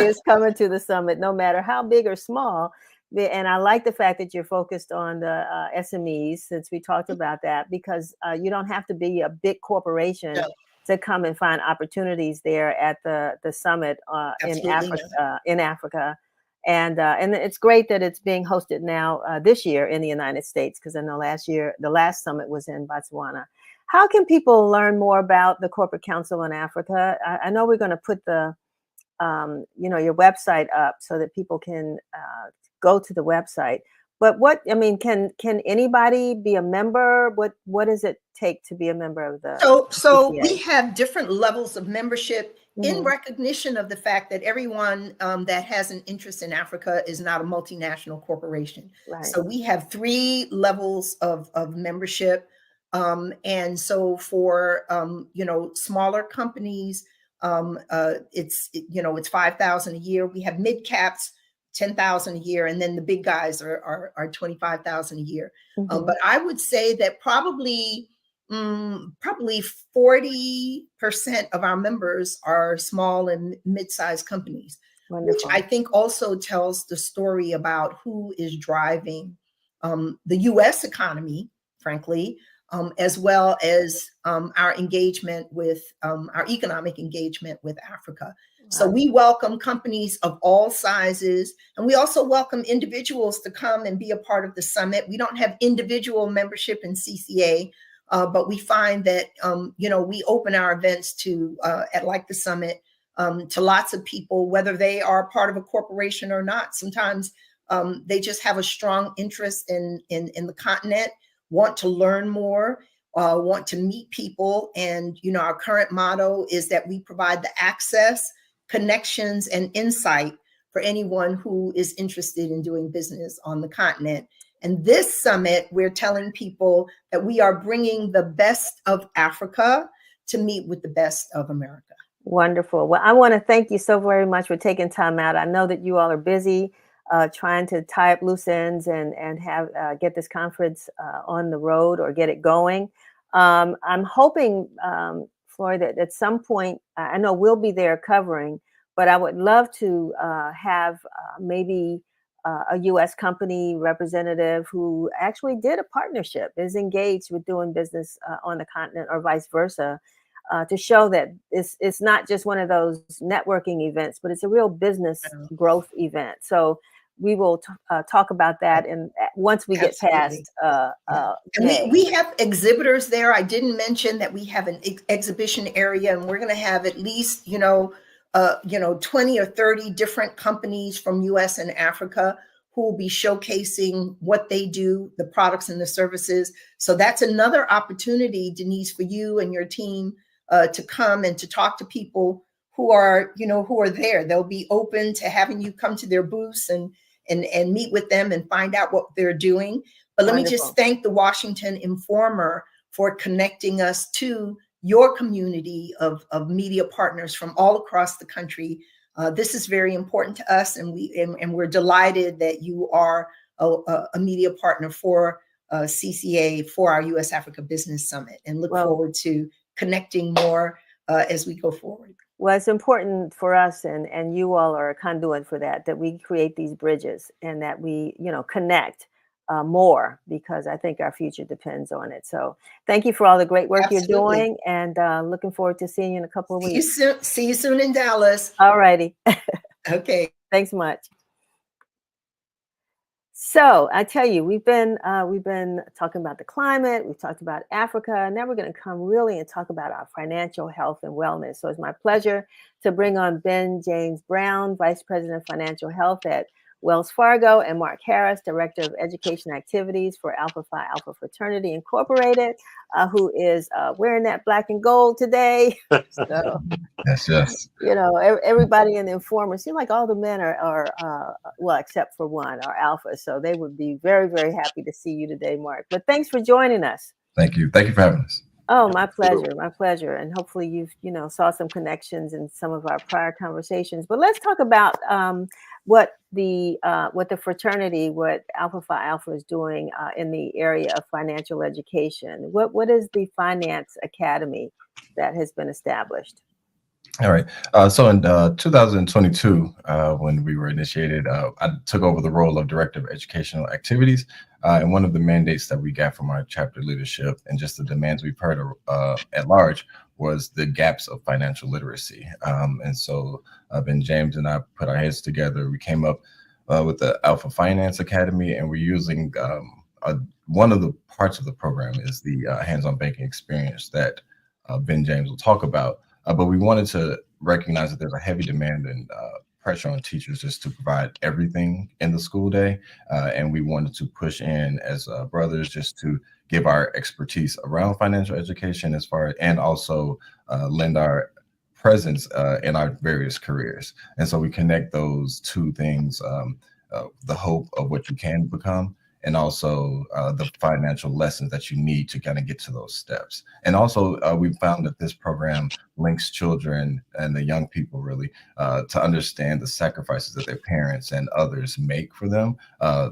is coming to the summit, no matter how big or small. And I like the fact that you're focused on the SMEs, since we talked about that, because you don't have to be a big corporation No, to come and find opportunities there at the summit in absolutely Africa. And it's great that it's being hosted now this year in the United States, because I know the last summit was in Botswana. How can people learn more about the Corporate Council in Africa? I know we're going to put the your website up so that people can go to the website. But can anybody be a member? What does it take to be a member of the So CCA? we have different levels of membership in Mhm. recognition of the fact that everyone that has an interest in Africa is not a multinational corporation. Right. So we have 3 levels of membership. And so for smaller companies, it's 5,000 a year. We have mid caps 10,000 a year, and then the big guys are 25,000 a year. Mhm. But I would say that probably 40% of our members are small and mid-sized companies, which Wonderful. I think also tells the story about who is driving the US economy, frankly, as well as our engagement with our economic engagement with Africa. So we welcome companies of all sizes, and we also welcome individuals to come and be a part of the summit. We don't have individual membership in CCA, but we find that we open our events to like the summit to lots of people, whether they are part of a corporation or not. Sometimes they just have a strong interest in the continent, want to learn more, want to meet people. And our current motto is that we provide the access, connections, and insight for anyone who is interested in doing business on the continent. And this summit, we're telling people that we are bringing the best of Africa to meet with the best of America. Wonderful. Well, I want to thank you so very much for taking time out. I know that you all are busy trying to tie up loose ends and have get this conference on the road or get it going. I'm hoping, Flory, that at some point, I know we'll be there covering, but I would love to have maybe a U.S. company representative who actually did a partnership, is engaged with doing business on the continent or vice versa, to show that it's not just one of those networking events, but it's a real business growth event. So we will talk about that, and once we get past and we have exhibitors there. I didn't mention that we have an exhibition area, and we're going to have at least 20 or 30 different companies from US and Africa who will be showcasing what they do, the products and the services. So that's another opportunity, Denise, for you and your team to come and to talk to people who are there. They'll be open to having you come to their booths and meet with them and find out what they're doing. But let me just thank the Washington Informer for connecting us to your community of media partners from all across the country. This is very important to us, and we're delighted that you are a media partner for CCA, for our U.S. Africa Business Summit, and look forward to connecting more as we go forward. Well, it's important for us, and you all are a conduit for that we create these bridges and that we, connect more, because I think our future depends on it. So thank you for all the great work you're doing, and looking forward to seeing you in a couple of weeks. See you soon in Dallas. All righty. Okay. Thanks much. So I tell you, we've been talking about the climate. We've talked about Africa. Now we're going to come really and talk about our financial health and wellness. So it's my pleasure to bring on Ben James Brown, Vice President of Financial Health at Wells Fargo, and Mark Harris, Director of Education Activities for Alpha Phi Alpha Fraternity Incorporated, who is wearing that black and gold today. So, yes. Everybody in the Informer, seem like all the men are well, except for one, are Alpha. So they would be very, very happy to see you today, Mark. But thanks for joining us. Thank you. Thank you for having us. Oh, my pleasure. My pleasure. And hopefully you've, saw some connections in some of our prior conversations. But let's talk about what the what the fraternity, what Alpha Phi Alpha is doing in the area of financial education. What is the Finance Academy that has been established? All right. So in 2022, when we were initiated, I took over the role of Director of Educational Activities. And one of the mandates that we got from our chapter leadership and just the demands we've heard at large was the gaps of financial literacy. And so Ben James and I put our heads together. We came up with the Alpha Finance Academy, and we're using one of the parts of the program is the hands-on banking experience that Ben James will talk about. But we wanted to recognize that there's a heavy demand and pressure on teachers just to provide everything in the school day. And we wanted to push in as brothers just to give our expertise around financial education and also lend our presence in our various careers. And so we connect those two things, the hope of what you can become, and also the financial lessons that you need to kind of get to those steps. And also we found that this program links children and the young people really to understand the sacrifices that their parents and others make for them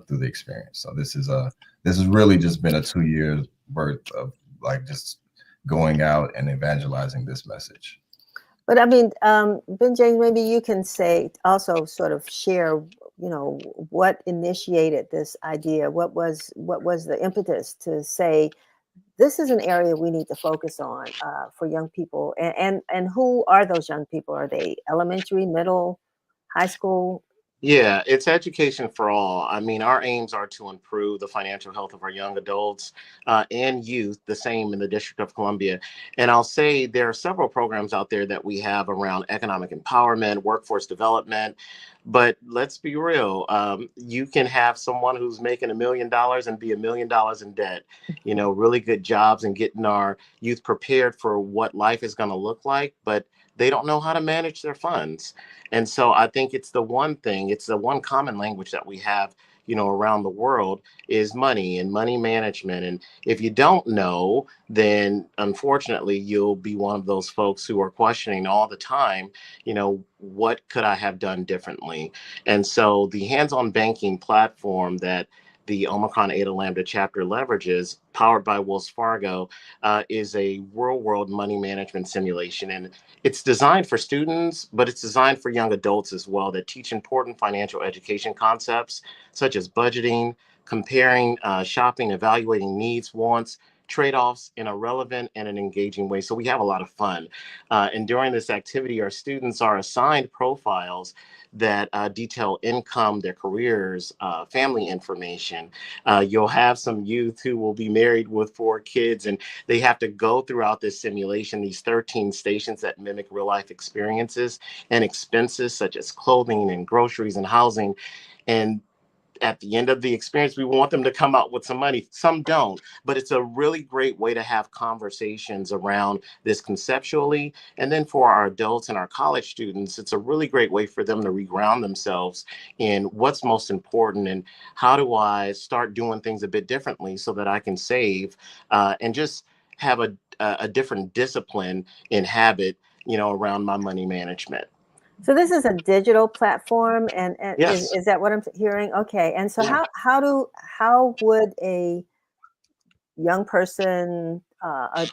through the experience. So this has really just been a 2 years worth of like just going out and evangelizing this message. But I mean, Ben James, maybe you can say also sort of share, what initiated this idea? What was the impetus to say this is an area we need to focus on for young people? And who are those young people? Are they elementary, middle, high school? Yeah, it's education for all. I mean, our aims are to improve the financial health of our young adults and youth, the same in the District of Columbia. And I'll say there are several programs out there that we have around economic empowerment, workforce development. But let's be real, you can have someone who's making $1 million and be $1 million in debt, really good jobs and getting our youth prepared for what life is going to look like. But they don't know how to manage their funds. And so I think it's the one common language that we have, around the world is money and money management. And if you don't know, then unfortunately, you'll be one of those folks who are questioning all the time, what could I have done differently? And so the hands-on banking platform that the Omicron Eta Lambda chapter leverages, powered by Wells Fargo, is a real-world money management simulation. And it's designed for students, but it's designed for young adults as well that teach important financial education concepts, such as budgeting, comparing, shopping, evaluating needs, wants, trade-offs in a relevant and an engaging way. So we have a lot of fun. And during this activity, our students are assigned profiles that detail income, their careers, family information. You'll have some youth who will be married with 4 kids, and they have to go throughout this simulation, these 13 stations that mimic real life experiences and expenses such as clothing and groceries and housing. And at the end of the experience, we want them to come out with some money. Some don't, but it's a really great way to have conversations around this conceptually. And then for our adults and our college students, it's a really great way for them to reground themselves in what's most important and how do I start doing things a bit differently so that I can save and just have a different discipline and habit, around my money management. So this is a digital platform, and Yes. is that what I'm hearing? Okay, and so Yeah. how would a young person, a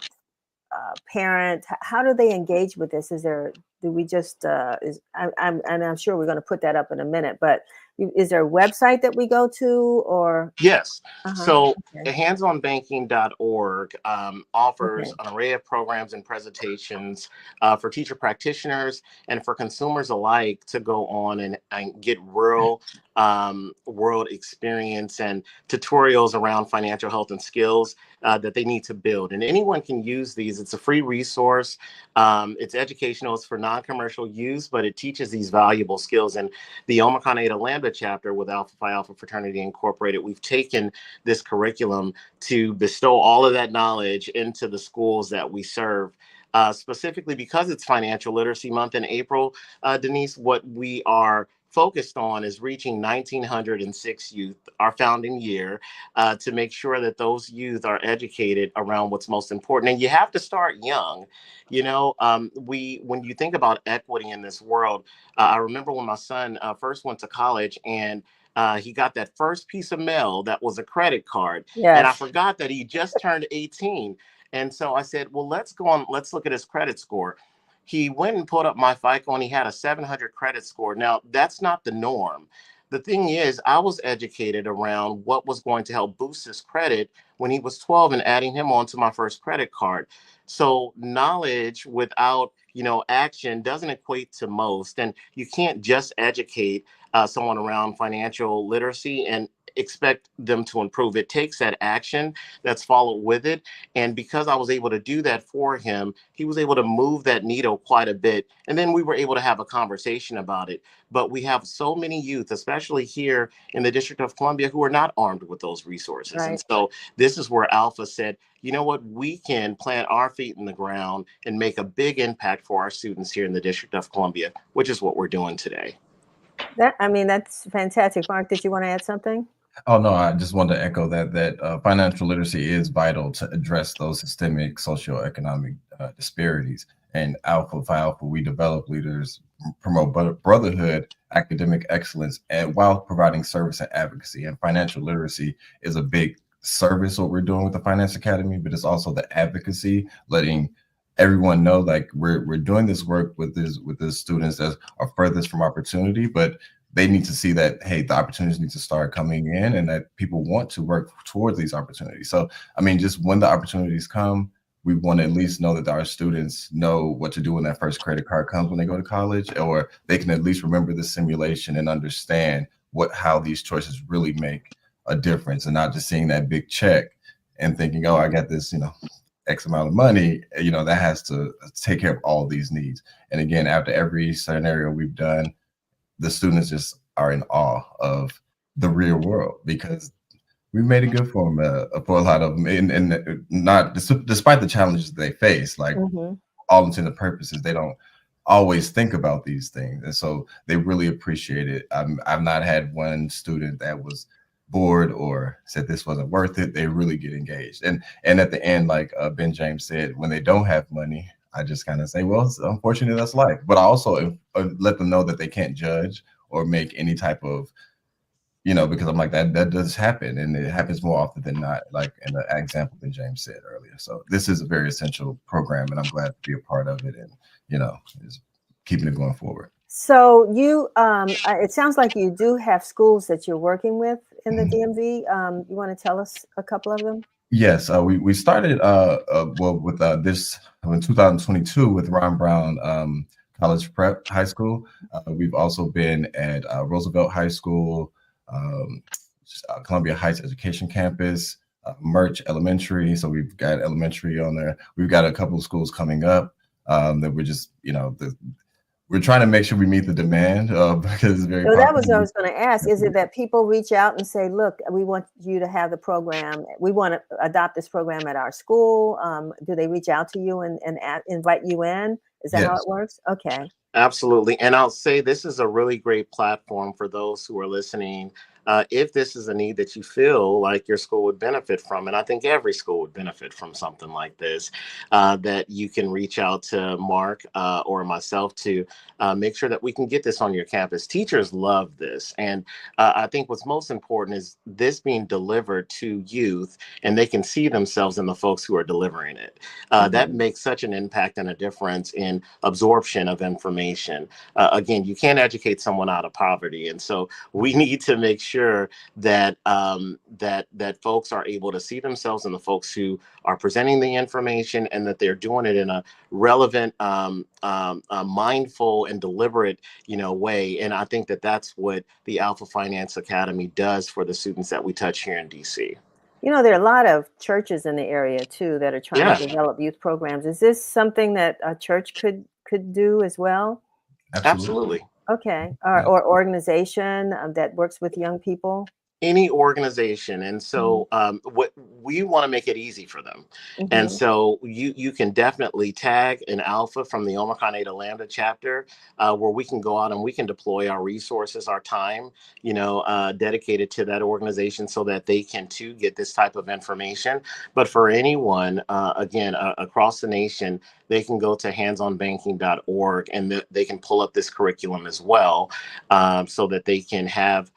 parent, how do they engage with this? Do we just I'm sure we're going to put that up in a minute, but is there a website that we go to or? Yes. So Okay. handsonbanking.org offers Okay. an array of programs and presentations for teacher practitioners and for consumers alike to go on and get real world experience and tutorials around financial health and skills that they need to build. And anyone can use these. It's a free resource. It's educational. It's for non-commercial use, but it teaches these valuable skills. And the Omicron Eta Lambda chapter with Alpha Phi Alpha Fraternity Incorporated, we've taken this curriculum to bestow all of that knowledge into the schools that we serve. Specifically because it's Financial Literacy Month in April, Denise, what we are focused on is reaching 1,906 youth, our founding year, to make sure that those youth are educated around what's most important. And you have to start young. You know, when you think about equity in this world, I remember when my son first went to college, and he got that first piece of mail that was a credit card. And I Yes. forgot that he just turned 18. And so I said, well, let's look at his credit score. He went and pulled up my FICO, and he had a 700 credit score. Now, that's not the norm. The thing is, I was educated around what was going to help boost his credit when he was 12 and adding him onto my first credit card. So knowledge without, action doesn't equate to most. And you can't just educate someone around financial literacy and expect them to improve. It takes that action that's followed with it. And because I was able to do that for him, he was able to move that needle quite a bit. And then we were able to have a conversation about it. But we have so many youth, especially here in the District of Columbia, who are not armed with those resources. Right. And so this is where Alpha said, you know what, we can plant our feet in the ground and make a big impact for our students here in the District of Columbia, which is what we're doing today. That's fantastic. Mark, did you want to add something? Oh, no, I just wanted to echo that financial literacy is vital to address those systemic socioeconomic disparities. And Alpha Phi Alpha, we develop leaders, promote brotherhood, academic excellence, and while providing service and advocacy. And financial literacy is a big service, what we're doing with the Finance Academy, but it's also the advocacy, letting everyone know like we're doing this work with the students that are furthest from opportunity, but they need to see that, hey, the opportunities need to start coming in and that people want to work towards these opportunities. So, I mean, just when the opportunities come, we want to at least know that our students know what to do when that first credit card comes when they go to college, or they can at least remember the simulation and understand how these choices really make a difference, and not just seeing that big check and thinking, oh, I got this, X amount of money, that has to take care of all these needs. And again, after every scenario we've done, the students just are in awe of the real world because we've made it good for them for a lot of them, and not despite the challenges they face. Like all intents and purposes, they don't always think about these things, and so they really appreciate it. I've not had one student that was bored or said this wasn't worth it. They really get engaged, and at the end, like Ben James said, when they don't have money, I just kind of say, well, unfortunately, that's life. But I also let them know that they can't judge or make any type of, because I'm like, that does happen. And it happens more often than not, like in the example that James said earlier. So this is a very essential program, and I'm glad to be a part of it and, is keeping it going forward. So you, it sounds like you do have schools that you're working with in the DMV. You want to tell us a couple of them? Yes, we started with this in 2022 with Ron Brown College Prep High School. We've also been at Roosevelt High School, Columbia Heights Education Campus, Murch Elementary. So we've got elementary on there. We've got a couple of schools coming up that we're just we're trying to make sure we meet the demand because it's very. So that was what I was going to ask. Is it that people reach out and say, look, we want you to have the program. We want to adopt this program at our school. Do they reach out to you and invite you in? Is that how it works? Okay. Absolutely. And I'll say this is a really great platform for those who are listening. If this is a need that you feel like your school would benefit from, and I think every school would benefit from something like this, that you can reach out to Mark or myself to make sure that we can get this on your campus. Teachers love this. And I think what's most important is this being delivered to youth, and they can see themselves in the folks who are delivering it. That makes such an impact and a difference in absorption of information. Again, you can't educate someone out of poverty. And so we need to make sure that that folks are able to see themselves in the folks who are presenting the information, and that they're doing it in a relevant, mindful, and deliberate, way. And I think that that's what the Alpha Finance Academy does for the students that we touch here in DC. There are a lot of churches in the area too that are trying to develop youth programs. Is this something that a church could do as well? Absolutely. Okay. Or organization that works with young people? any organization. And so what we want to make it easy for them. And so you can definitely tag an Alpha from the Omicron Eta Lambda chapter, where we can go out and we can deploy our resources, our time, dedicated to that organization so that they can too get this type of information. But for anyone, again, across the nation, they can go to handsonbanking.org and they can pull up this curriculum as well, so that they can have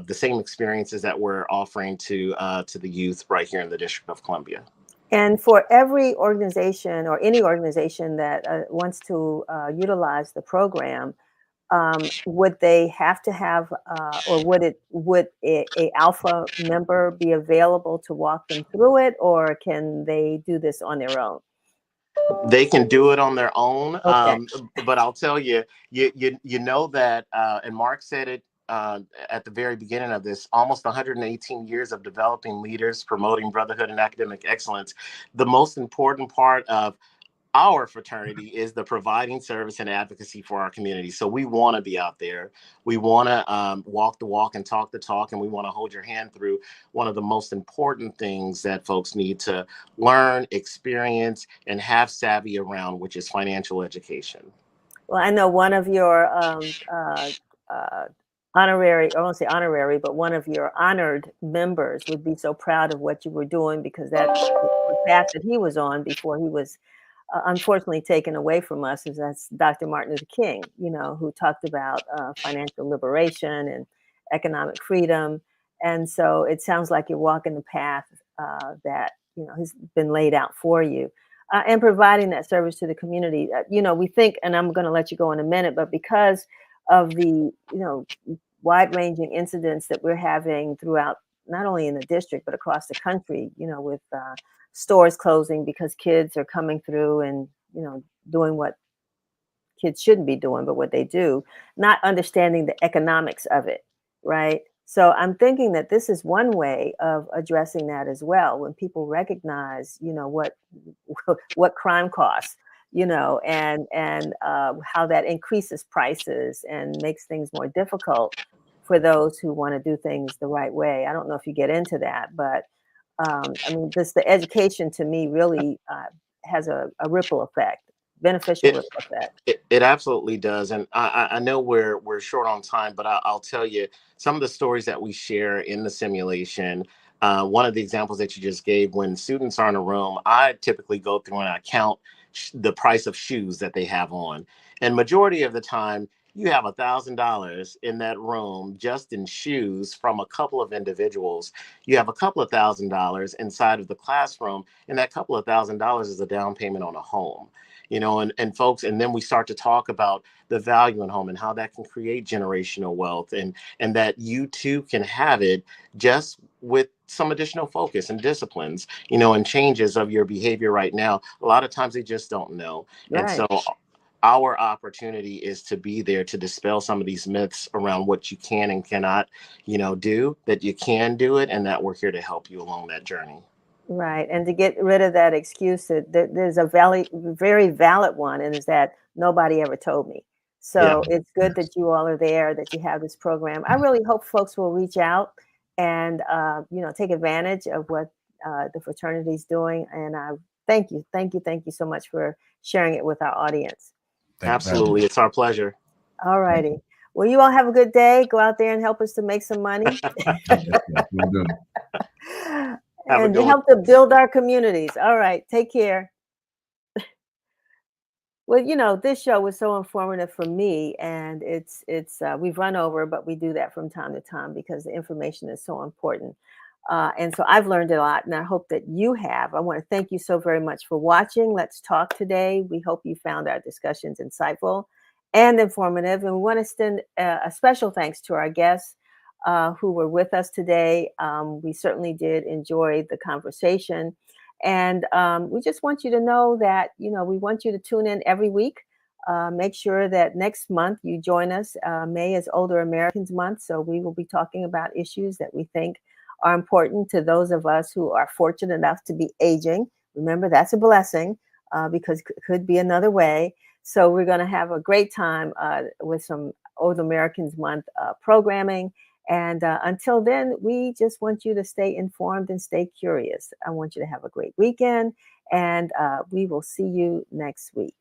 the same experiences that we're offering to the youth right here in the District of Columbia. And for every organization or any organization that wants to utilize the program, would they have to have, or would a Alpha member be available to walk them through it, or can they do this on their own? They can do it on their own. Okay. But I'll tell you, you know that, and Mark said it at the very beginning of this, almost 118 years of developing leaders, promoting brotherhood and academic excellence. The most important part of our fraternity is the providing service and advocacy for our community. So we want to be out there. We want to walk the walk and talk the talk, and we want to hold your hand through one of the most important things that folks need to learn, experience, and have savvy around, which is financial education. Well, I know one of your honorary, I won't say honorary, but one of your honored members would be so proud of what you were doing, because that's the path that he was on before he was unfortunately taken away from us. Is that's Dr. Martin Luther King, who talked about financial liberation and economic freedom. And so it sounds like you're walking the path that has been laid out for you, and providing that service to the community. We think, and I'm going to let you go in a minute, but because of the wide-ranging incidents that we're having throughout, not only in the district but across the country, with stores closing because kids are coming through and doing what kids shouldn't be doing, but what they do, not understanding the economics of it, right? So I'm thinking that this is one way of addressing that as well, when people recognize what crime costs, and how that increases prices and makes things more difficult for those who want to do things the right way. I don't know if you get into that, but just the education to me really has a ripple effect, beneficial ripple effect. It absolutely does. And I know we're short on time, but I'll tell you some of the stories that we share in the simulation. One of the examples that you just gave, when students are in a room, I typically go through and I count the price of shoes that they have on. And majority of the time, you have $1,000 in that room just in shoes from a couple of individuals. You have a couple of $1,000s inside of the classroom, and that couple of $1,000s is a down payment on a home. And folks, and then we start to talk about the value in home and how that can create generational wealth, and that you too can have it just with some additional focus and disciplines, and changes of your behavior right now. A lot of times they just don't know. Right. And so our opportunity is to be there to dispel some of these myths around what you can and cannot, do, that you can do it, and that we're here to help you along that journey. Right. And to get rid of that excuse that there's a very valid one, and is that nobody ever told me. So it's good that you all are there, that you have this program. I really hope folks will reach out and, take advantage of what the fraternity is doing. And I thank you so much for sharing it with our audience. Absolutely. It's our pleasure. All righty. Well, you all have a good day. Go out there and help us to make some money. And help to build our communities. All right. Take care. Well, this show was so informative for me, and it's we've run over, but we do that from time to time because the information is so important. And so I've learned a lot, and I hope that you have. I want to thank you so very much for watching Let's Talk today. We hope you found our discussions insightful and informative. And we want to extend a special thanks to our guests who were with us today. We certainly did enjoy the conversation. And we just want you to know that, we want you to tune in every week. Make sure that next month you join us. May is Older Americans Month, so we will be talking about issues that we think are important to those of us who are fortunate enough to be aging. Remember, that's a blessing because it could be another way. So we're going to have a great time with some Older Americans Month programming. And until then, we just want you to stay informed and stay curious. I want you to have a great weekend, and we will see you next week.